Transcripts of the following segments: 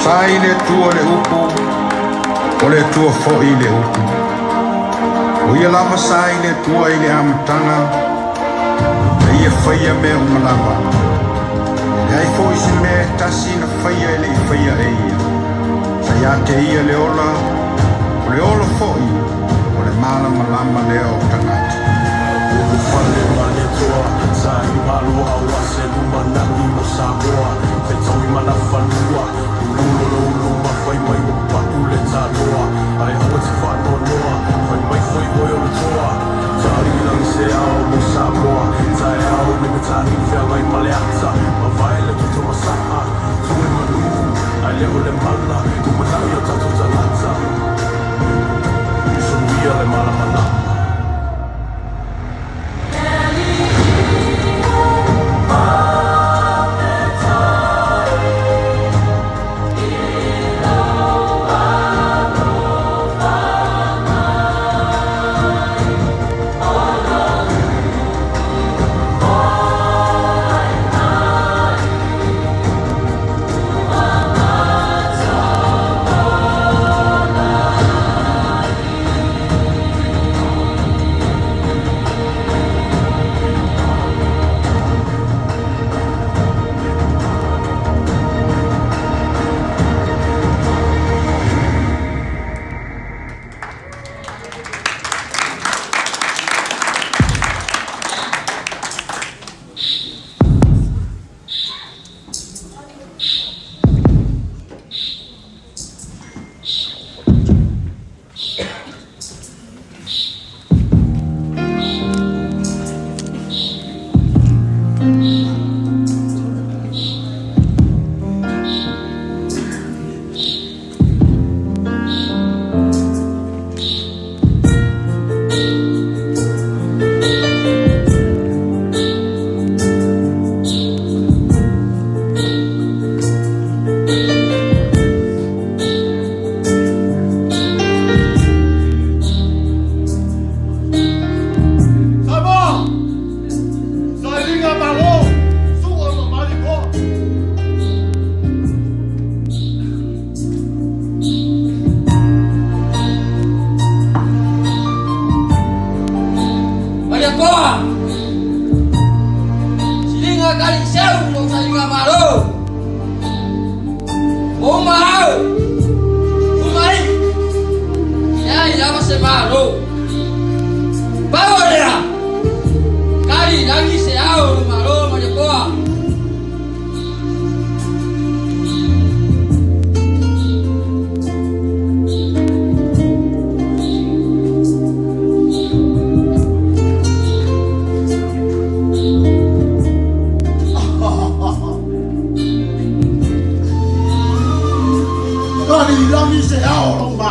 Sai le tua le upu, o le tua fo'i le upu. O ia lava sai le tua i le amatanga, e ia whaia me o malawa. E ai fo'i si me tasi na whaia e le i whaia e ia. Sai a te ia le ola fo'i, o le mala malama lea o tangata. Uku whale mane toa, sai malu hawa se lumanaki mo Samoa. Petau i mana whanua, ulu mawhai mai o patu le tātoa. Ai hawa te whanua noa, whai mai whai hoi o le toa. Tari lang se ao mo Samoa, tai ao me me tahi whia ngai maleata. Ma vai le tuto masaha, tue manu, ai leo le mala, kumanai o tato talata. Sunuia le mala malama.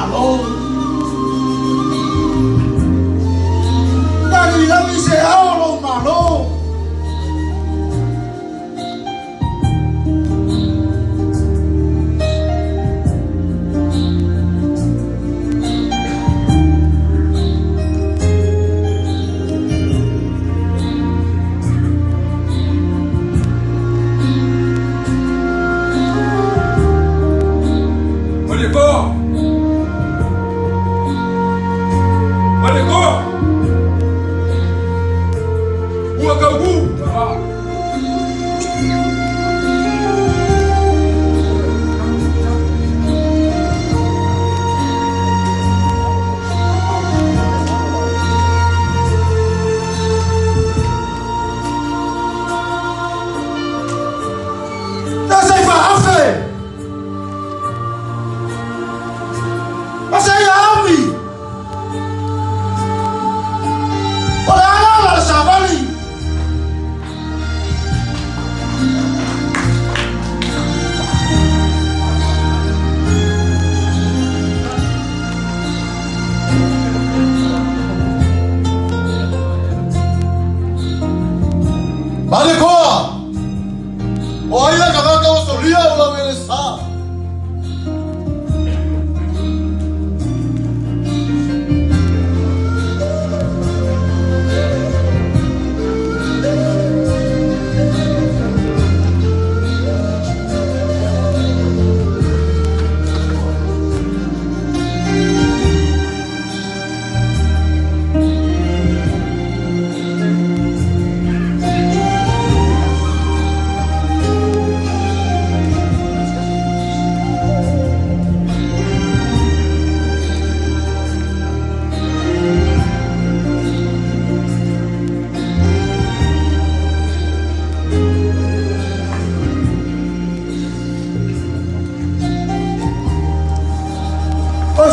malo. Kali lagi se ao malo.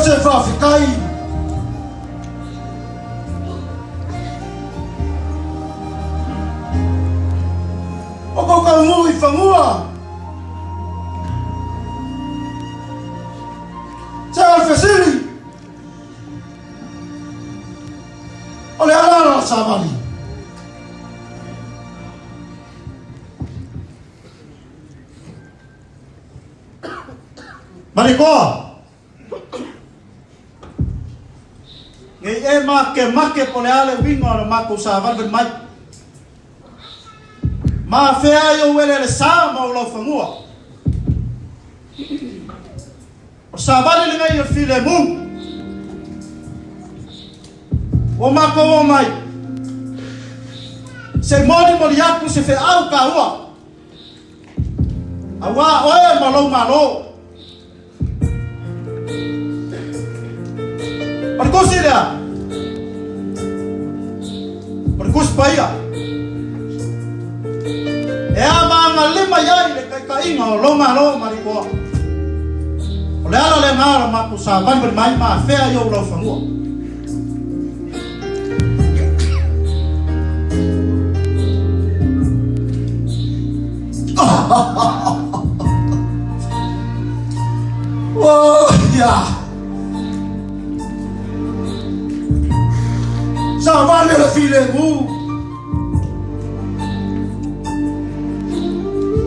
Se fa fikai o ko ka mu I famua sa fesiri o le ala sa vali mariko ngai make po le ale wingo le mako sa van mai ma fea yo wele le sa ma lo famua o sa vale le ngai file mu o mako o mai se mori yaku se fe au ka ua awa oe malo Percusida, percuspaya. Manga lima yai le kainga lo mariko. Ole ala le ngara maku sa ban bermain ma fea yo lo famua. Oh ya. Sa vale le file mu.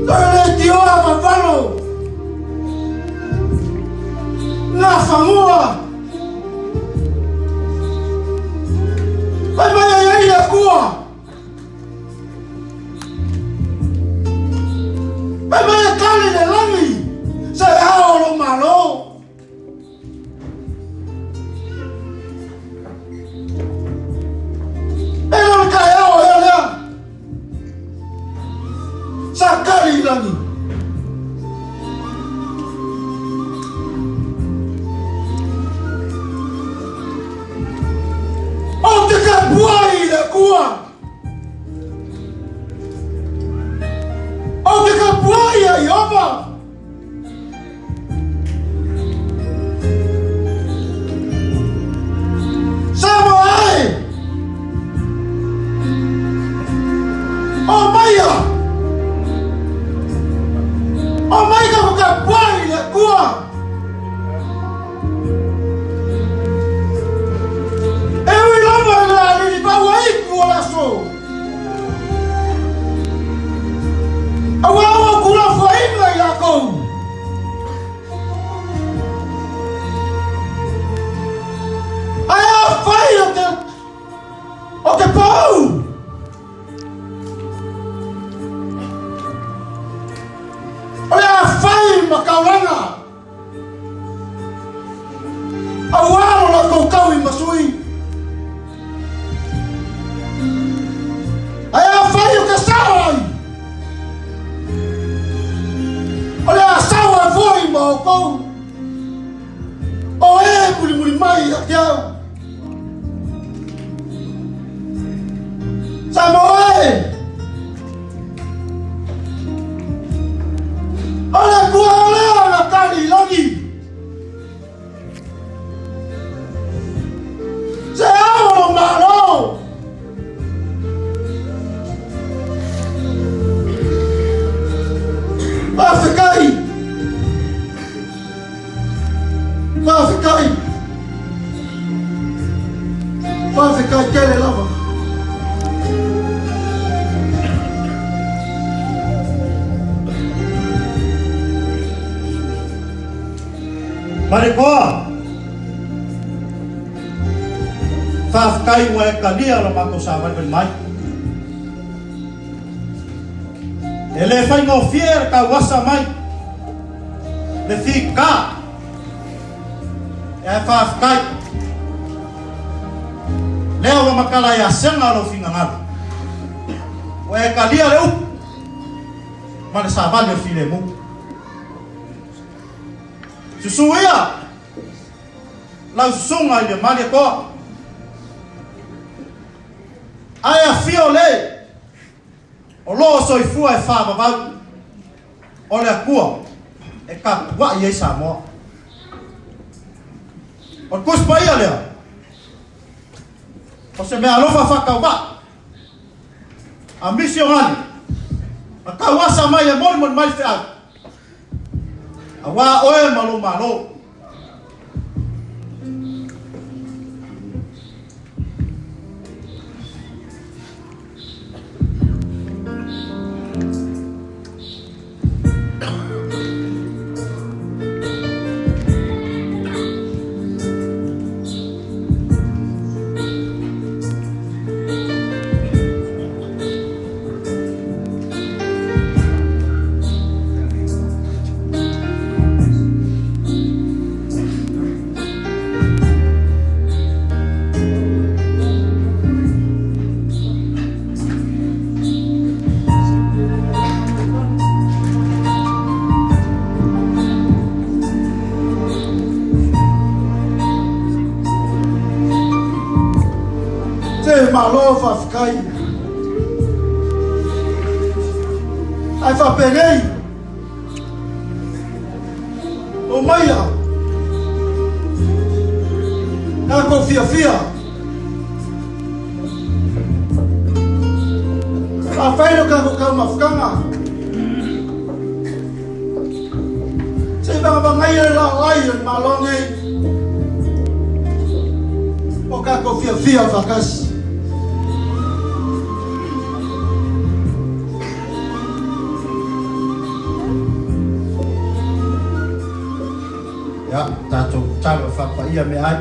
Dale tio a mavalo. Na famua. Vai aí a cua. Vai cali de lami. Sa hao lo malo. Sakali lagi. Oh, dekat buai le kuah. Oh, dekat buai ya Yehova. Sama ai. Oh, Maya. Oh my God, buka buai le kuah. mai kiau. Samoe. Ala kuala na kali lagi. Saya malo. Mafikai. Mafikai. Mafikai kele lava. Marikoa. Mafikai wa kalia lo makosaban ben mai. Ele fai ngofier ka wasa mai. Le fika. E Mafikai. Leo wa makala ya senga lo finga ngal. Wa kalia leu. Mana saban le filemu. Susuia. La sunga ile mali ko. Aya fiole. O lo soifua e fa baba. Ole akua. E ka wa ye samo. O kuspa ia lea. O se me alofa fa ba. A misionali. A kawasa mai e mon mai fea. A wa oe malo malo. Malo Mafikai. Ai fa penei. O maia. Na confia. A faino ka Mafikanga. Sei ba ngai la ai malonge. O ka confia vakas. Ya, tato talo fa ia me ai.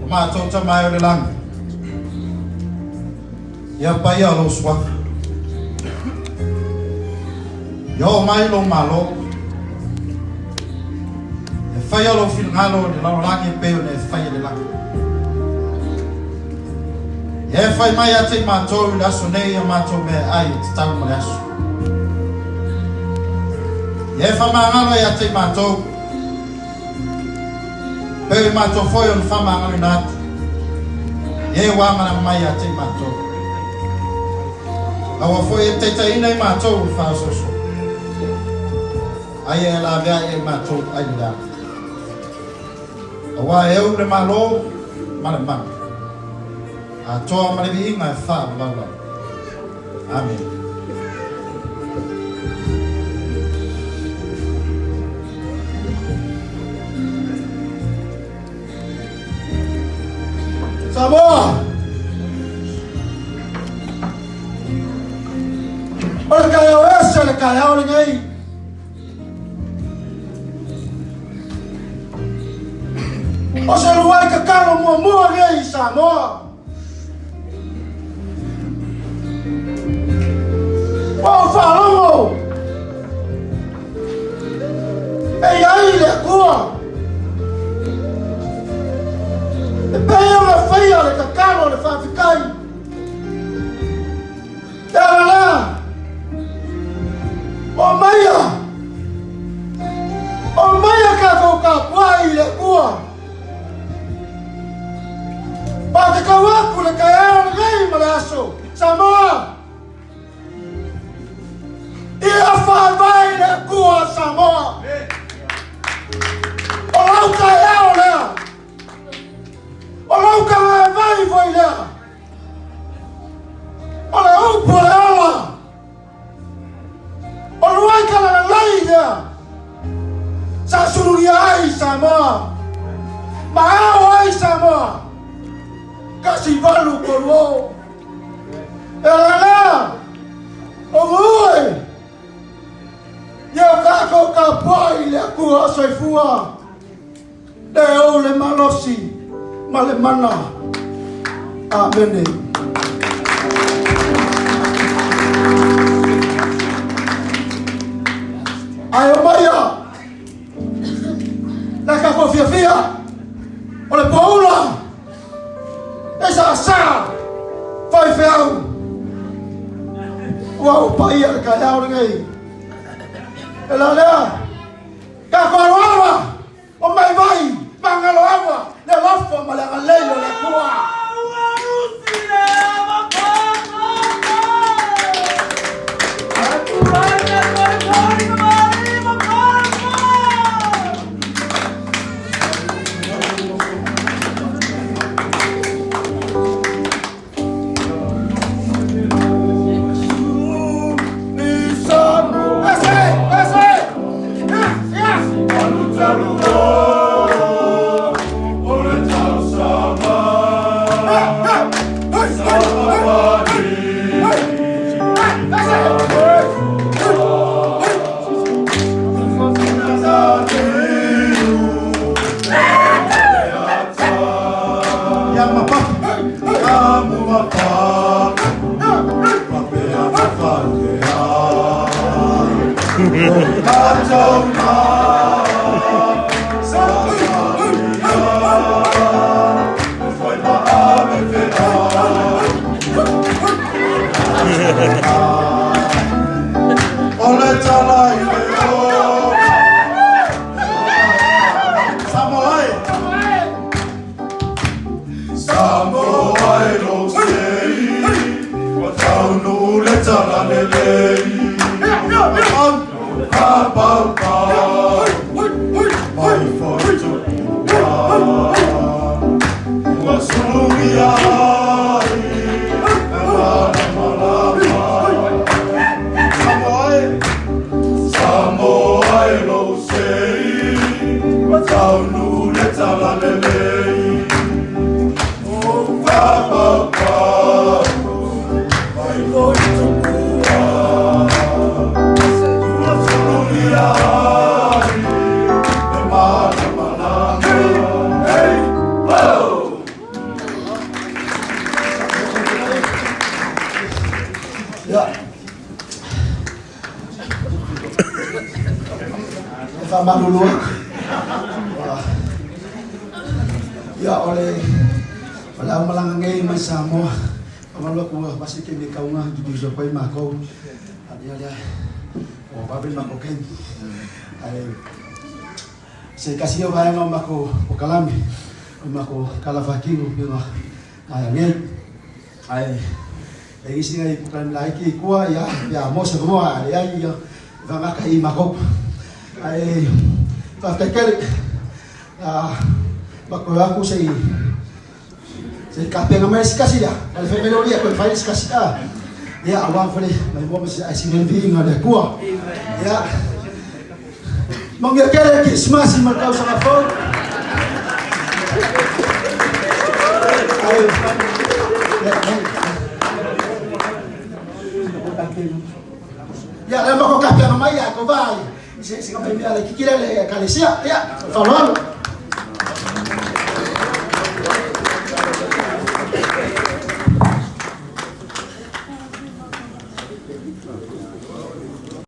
O ma to ta mai o lang. Ya pa ia lo swa. Yo mai lo malo. E fa ia lo fil ngalo de la lang e pe o ne fa ia de lang. E fa mai ate ma to la sonei ma to me ai sta mo laso. E fa mangalo ya te matou. Pe matou foi on fa mangalo nat. E wa mana mai ya te matou. Awa foi te te ina matou fa so. Ai ela vea e matou ai da. Awa eu le malo mana. A to ma le vinga fa baba. Amen. Samoa. Olha kaya esse, olha kaya olha aí. Você não vai que cara mo aí, Samoa. Oh, falamos. Ei aí, lecoa. Bem, ela feia, ela tá caro, ela vai ficar. Ela lá. Oh, Maia, que ka puai le kua. Pa te kawaku le kaya o ngai malaso. Samoa. Ia whawai le kua Samoa. O lau kaya o lea. O lau kaya vai vai lea. O le upo le ala. O luai ka la lai lea. Sa sururia ai Samoa. Maao ai Samoa. Kasi valu korwo. E la lea. O ngui. Ia kako ka pai le kua soifua. Le o le malosi. Ma le mana. Amene. Ai o maia. La kako fia fia. O le paula. Esa sa. Fai feau. Wow, pai al kaya o ngai. Ela lea. Kako aroa. O mai vai. Mangalo awa. Le lafo ma le ngaleilo le kua. Malulu. Ya oleh malang ngai mai Samoa. Pamalo ko pasti ke kau ngah di jopai mako. Dia dia. Oh babin mako ken. Ai se kasih vai ngam mako kalami. Mako kalafakingo pino. Ai ngai. Ai isi ngai bukan lagi kuah ya. Ya mo semua ya ya. Vanga kai mako. Ai fakakal bako aku sei kape ngamai sikasi dia al family aku file sikasi ya awang fale mai mo mas asinen being ada kuah ya mangyakere Christmas markau sa phone ya lama ko kape ngamai aku vai. Se kami ala kikira le kalesia ya falalo